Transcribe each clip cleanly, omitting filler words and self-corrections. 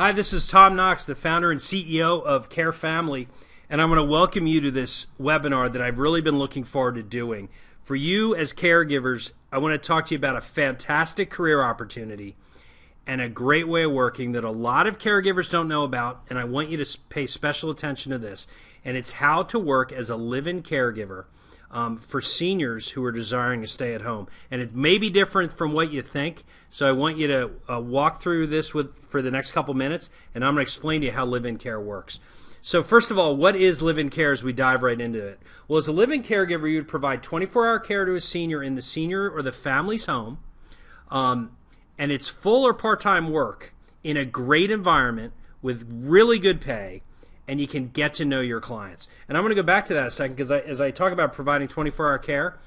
Hi, this is Tom Knox, the founder and CEO of CareFamily, and I'm going to welcome you to this webinar that I've really been looking forward to doing. For you as caregivers, I want to talk to you about a fantastic career opportunity and a great way of working that a lot of caregivers don't know about, and I want you to pay special attention to this. And it's how to work as a live-in caregiver for seniors who are desiring to stay at home. And it may be different from what you think, so I want you to walk through this for the next couple minutes, and I'm going to explain to you how live-in care works. So first of all, what is live-in care as we dive right into it? Well, as a live-in caregiver, you would provide 24-hour care to a senior in the senior or the family's home, and it's full or part-time work in a great environment with really good pay, and you can get to know your clients. And I'm going to go back to that a second because as I talk about providing 24-hour care,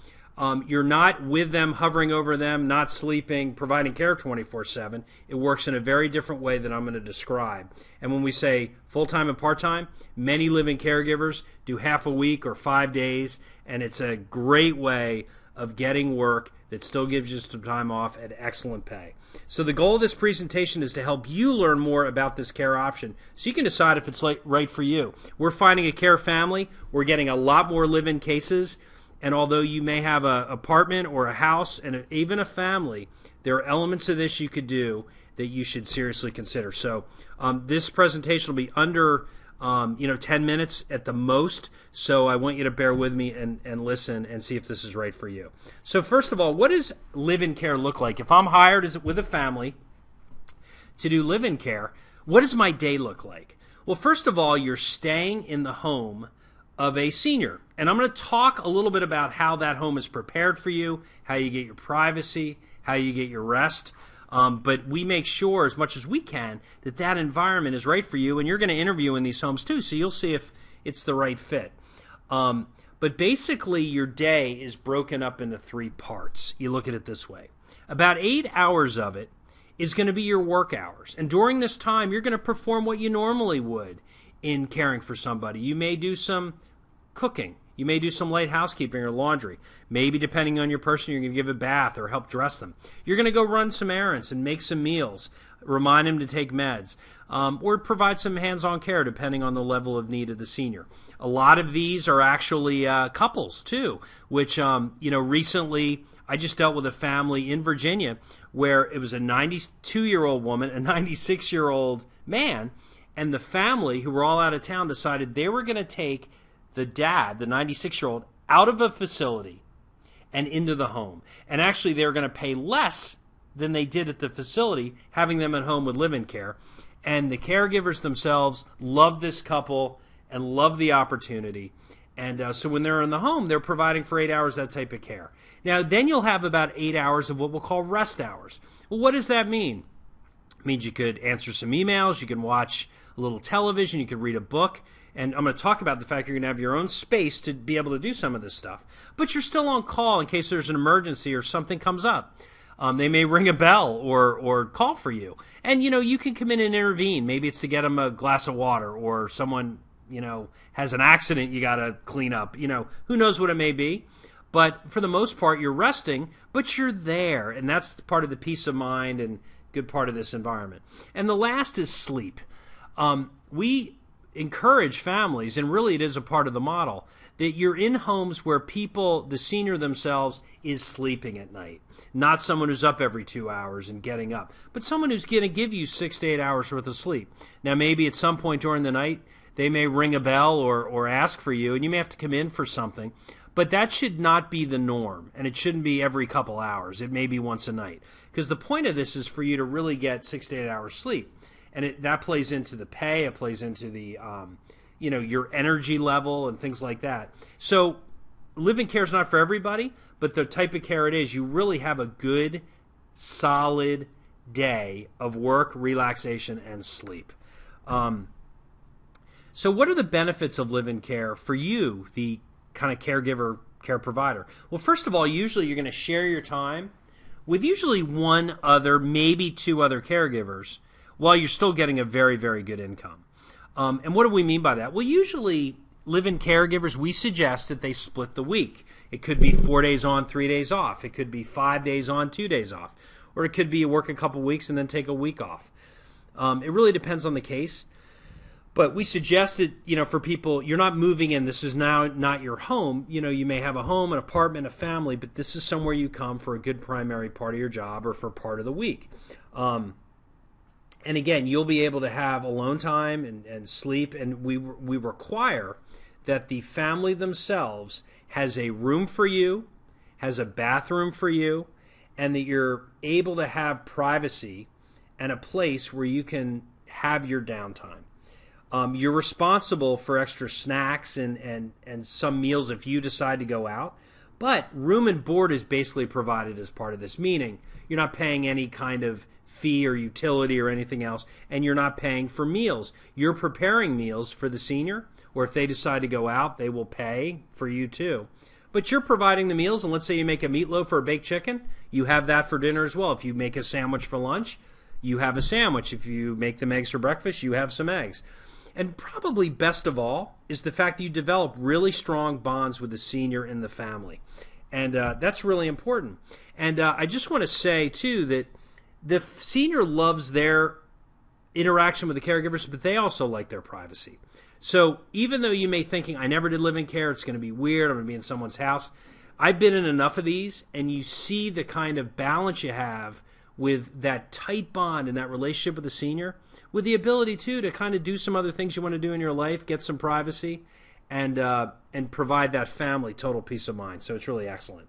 you're not with them, hovering over them, not sleeping, providing care 24/7. It works in a very different way that I'm going to describe. And when we say full-time and part-time, many live-in caregivers do half a week or 5 days, and it's a great way of getting work that still gives you some time off at excellent pay. So the goal of this presentation is to help you learn more about this care option so you can decide if it's right for you. We're finding at CareFamily, we're getting a lot more live-in cases, and although you may have an apartment or a house and even a family, there are elements of this you could do that you should seriously consider. So this presentation will be under 10 minutes at the most, so I want you to bear with me and listen and see if this is right for you. So first of all, what does live-in care look like? If I'm hired with a family to do live-in care, what does my day look like? Well, first of all, you're staying in the home of a senior, and I'm going to talk a little bit about how that home is prepared for you, how you get your privacy, how you get your rest. But we make sure as much as we can that that environment is right for you, and you're going to interview in these homes too, so you'll see if it's the right fit. But basically your day is broken up into 3 parts. You look at it this way. About 8 hours of it is going to be your work hours, and during this time you're going to perform what you normally would in caring for somebody. You may do some cooking. You may do some light housekeeping or laundry. Maybe, depending on your person, you're going to give a bath or help dress them. You're going to go run some errands and make some meals, remind them to take meds, or provide some hands-on care depending on the level of need of the senior. A lot of these are actually couples too, which recently I just dealt with a family in Virginia where it was a 92-year-old woman, a 96-year-old man, and the family, who were all out of town, decided they were going to take the dad, the 96-year-old, out of a facility and into the home. And actually, they were going to pay less than they did at the facility, having them at home with live-in care. And the caregivers themselves love this couple and love the opportunity. And so when they're in the home, they're providing for 8 hours that type of care. Now, then you'll have about 8 hours of what we'll call rest hours. Well, what does that mean? It means you could answer some emails, you can watch a little television, you could read a book. And I'm going to talk about the fact you're going to have your own space to be able to do some of this stuff. But you're still on call in case there's an emergency or something comes up. They may ring a bell or call for you. And, you can come in and intervene. Maybe it's to get them a glass of water, or someone, has an accident you got to clean up. Who knows what it may be. But for the most part, you're resting, but you're there. And that's part of the peace of mind and good part of this environment. And the last is sleep. We encourage families, and really it is a part of the model, that you're in homes where the senior themselves, is sleeping at night. Not someone who's up every 2 hours and getting up, but someone who's going to give you 6 to 8 hours worth of sleep. Now, maybe at some point during the night, they may ring a bell or ask for you, and you may have to come in for something. But that should not be the norm, and it shouldn't be every couple hours. It may be once a night. Because the point of this is for you to really get 6 to 8 hours sleep. And that plays into the pay, it plays into the, your energy level and things like that. So live-in care is not for everybody, but the type of care it is, you really have a good, solid day of work, relaxation, and sleep. So what are the benefits of live-in care for you, the kind of caregiver, care provider? Well, first of all, usually you're going to share your time with usually one other, maybe 2 other caregivers, while you're still getting a very, very good income. And what do we mean by that? Well, usually live-in caregivers, we suggest that they split the week. It could be 4 days on, 3 days off. It could be 5 days on, 2 days off. Or it could be you work a couple weeks and then take a week off. It really depends on the case. But we suggested, for people, you're not moving in. This is now not your home. You may have a home, an apartment, a family, but this is somewhere you come for a good primary part of your job or for part of the week. And again, you'll be able to have alone time and sleep, and we require that the family themselves has a room for you, has a bathroom for you, and that you're able to have privacy and a place where you can have your downtime. You're responsible for extra snacks and some meals if you decide to go out, but room and board is basically provided as part of this, meaning you're not paying any kind of fee or utility or anything else, and you're not paying for meals. You're preparing meals for the senior, or if they decide to go out, they will pay for you too. But you're providing the meals, and let's say you make a meatloaf or a baked chicken, you have that for dinner as well. If you make a sandwich for lunch, you have a sandwich. If you make them eggs for breakfast, you have some eggs. And probably best of all is the fact that you develop really strong bonds with the senior and the family. And that's really important. And I just want to say, too, that the senior loves their interaction with the caregivers, but they also like their privacy. So even though you may be thinking, I never did live-in care, it's going to be weird, I'm going to be in someone's house, I've been in enough of these, and you see the kind of balance you have with that tight bond and that relationship with the senior, with the ability, too, to kind of do some other things you want to do in your life, get some privacy, and provide that family total peace of mind. So it's really excellent.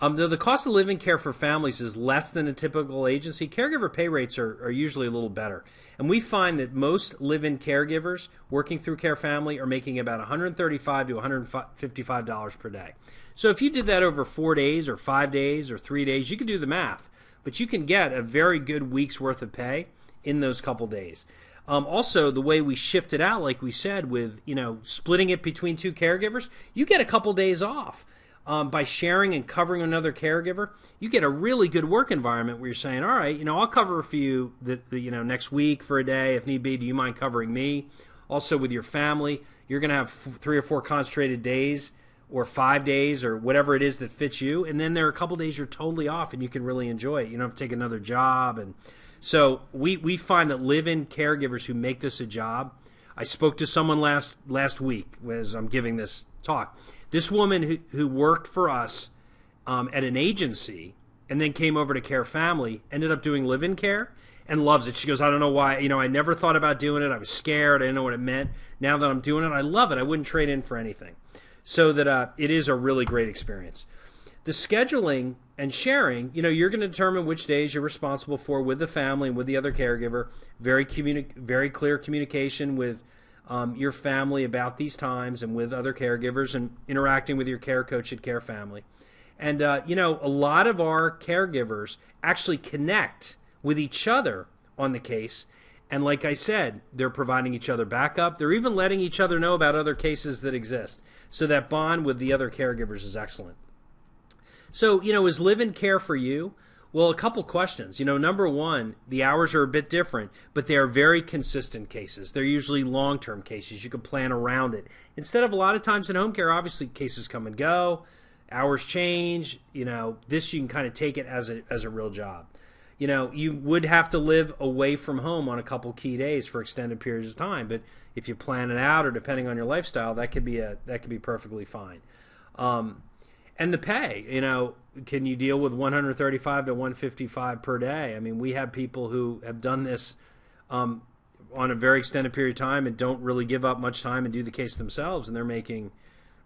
Though the cost of living care for families is less than a typical agency, caregiver pay rates are usually a little better. And we find that most live-in caregivers working through CareFamily are making about $135 to $155 per day. So if you did that over 4 days or 5 days or 3 days, you can do the math. But you can get a very good week's worth of pay in those couple days. Also, the way we shift it out, like we said, with splitting it between two caregivers, you get a couple days off. By sharing and covering another caregiver, you get a really good work environment where you're saying, all right, I'll cover for you next week for a day if need be. Do you mind covering me? Also with your family, you're going to have 3 or 4 concentrated days or 5 days or whatever it is that fits you. And then there are a couple days you're totally off and you can really enjoy it. You don't have to take another job. And so we find that live-in caregivers who make this a job. I spoke to someone last week as I'm giving this talk. This woman who worked for us at an agency and then came over to CareFamily ended up doing live-in care and loves it. She goes, I don't know why. I never thought about doing it. I was scared. I didn't know what it meant. Now that I'm doing it, I love it. I wouldn't trade in for anything. So that it is a really great experience. The scheduling and sharing, you're going to determine which days you're responsible for with the family and with the other caregiver. Very clear communication with your family about these times and with other caregivers and interacting with your care coach at CareFamily. And, a lot of our caregivers actually connect with each other on the case. And like I said, they're providing each other backup. They're even letting each other know about other cases that exist. So that bond with the other caregivers is excellent. So, is live-in care for you? Well, a couple questions. Number one, the hours are a bit different, but they are very consistent cases. They're usually long-term cases. You can plan around it. Instead of a lot of times in home care, obviously cases come and go, hours change. This you can kind of take it as a real job. You would have to live away from home on a couple key days for extended periods of time, but if you plan it out or depending on your lifestyle, that could be perfectly fine. And the pay, can you deal with $135 to $155 per day? I mean, we have people who have done this on a very extended period of time and don't really give up much time and do the case themselves, and they're making,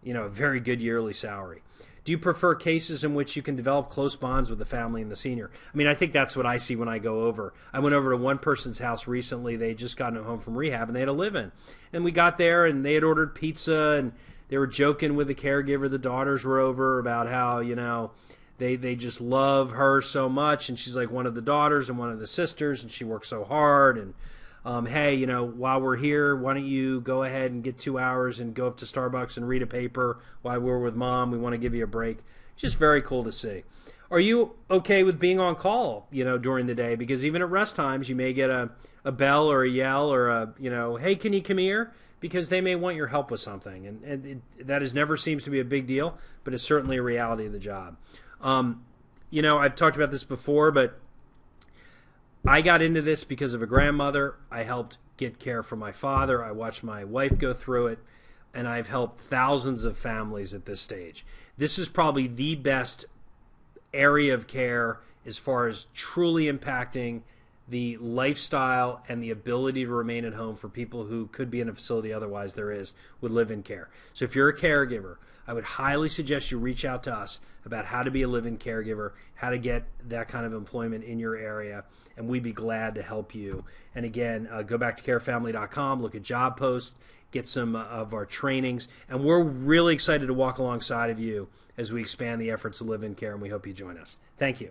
a very good yearly salary. Do you prefer cases in which you can develop close bonds with the family and the senior? I mean, I think that's what I see when I go over. I went over to one person's house recently. They had just gotten home from rehab, and they had a live-in. And we got there, and they had ordered pizza, and they were joking with the caregiver. The daughters were over about how, they just love her so much, and she's like one of the daughters and one of the sisters, and she works so hard, and hey, while we're here, why don't you go ahead and get 2 hours and go up to Starbucks and read a paper while we're with Mom? We want to give you a break. It's just very cool to see. Are you okay with being on call, during the day? Because even at rest times, you may get a bell or a yell or a, hey, can you come here? Because they may want your help with something. And that never seems to be a big deal, but it's certainly a reality of the job. I've talked about this before, but I got into this because of a grandmother. I helped get care for my father. I watched my wife go through it, and I've helped thousands of families at this stage. This is probably the best area of care as far as truly impacting the lifestyle and the ability to remain at home for people who could be in a facility otherwise there is with live-in care. So if you're a caregiver, I would highly suggest you reach out to us about how to be a live-in caregiver, how to get that kind of employment in your area, and we'd be glad to help you. And again, go back to carefamily.com, look at job posts, get some of our trainings, and we're really excited to walk alongside of you as we expand the efforts of live-in care, and we hope you join us. Thank you.